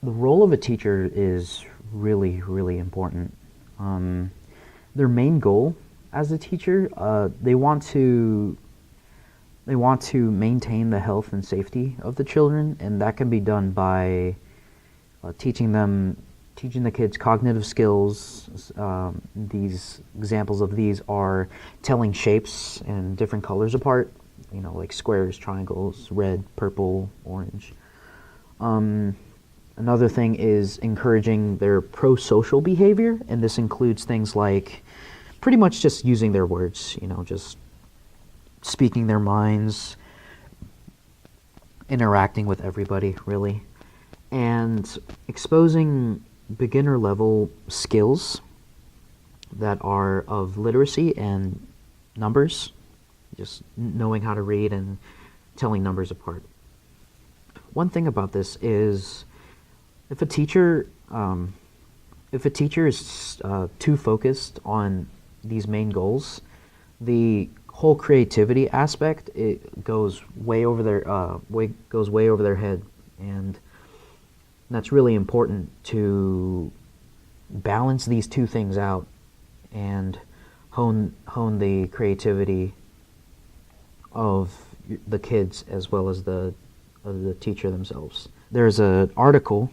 The role of a teacher is really, really important. Their main goal as a teacher, they want to maintain the health and safety of the children, and that can be done by teaching the kids cognitive skills. These examples of these are telling shapes and different colors apart, like squares, triangles, red, purple, orange. Another thing is encouraging their pro-social behavior, and this includes things like pretty much just using their words, just speaking their minds, interacting with everybody, really, and exposing beginner level skills that are of literacy and numbers, just knowing how to read and telling numbers apart. One thing about this is if a teacher is too focused on these main goals, the whole creativity aspect, it goes way over their head, and that's really important to balance these two things out and hone the creativity of the kids as well as the teacher themselves. There's an article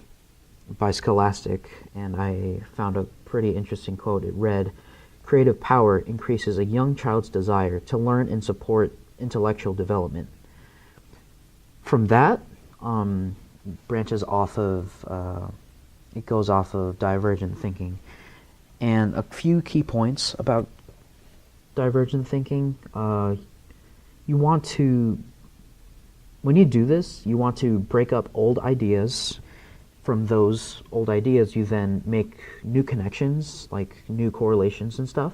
by Scholastic, and I found a pretty interesting quote. It read, "Creative power increases a young child's desire to learn and support intellectual development." From that, branches off of, it goes off of divergent thinking. And a few key points about divergent thinking. When you do this, you want to break up old ideas. From those old ideas, you then make new connections, like new correlations and stuff.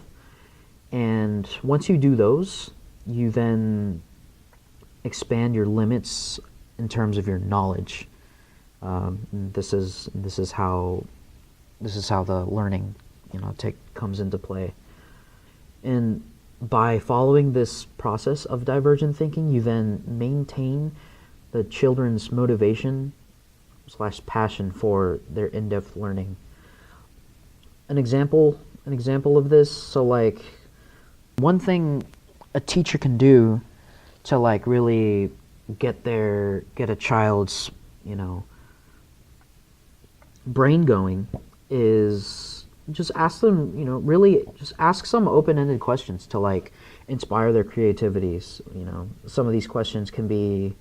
And once you do those, you then expand your limits in terms of your knowledge. This is how the learning, comes into play. And by following this process of divergent thinking, you then maintain the children's motivation / passion for their in-depth learning. An example of this, so like one thing a teacher can do to like really get a child's, brain going is just ask them, really just ask some open-ended questions to like inspire their creativities. Some of these questions can be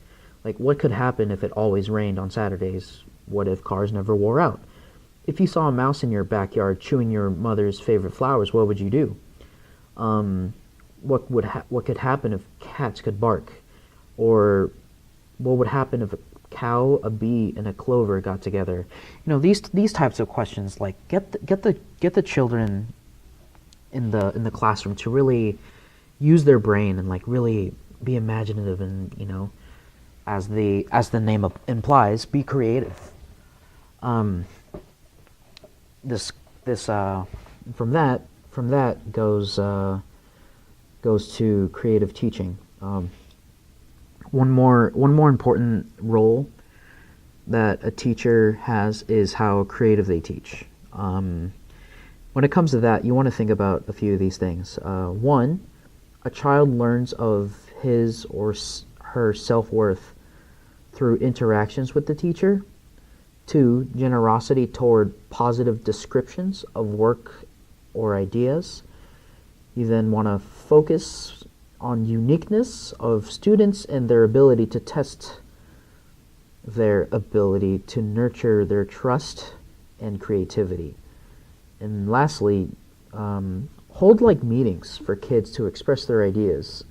like, what could happen if it always rained on Saturdays? What if cars never wore out? If you saw a mouse in your backyard chewing your mother's favorite flowers, what would you do? What could happen if cats could bark? Or what would happen if a cow, a bee, and a clover got together? These types of questions like get the children in the classroom to really use their brain and like really be imaginative and as the name implies, be creative. This from that goes to creative teaching. One more important role that a teacher has is how creative they teach. When it comes to that, you want to think about a few of these things. One, a child learns of his or her self-worth through interactions with the teacher. 2, generosity toward positive descriptions of work or ideas. You then want to focus on uniqueness of students and their ability to test their ability to nurture their trust and creativity. And lastly, hold like meetings for kids to express their ideas.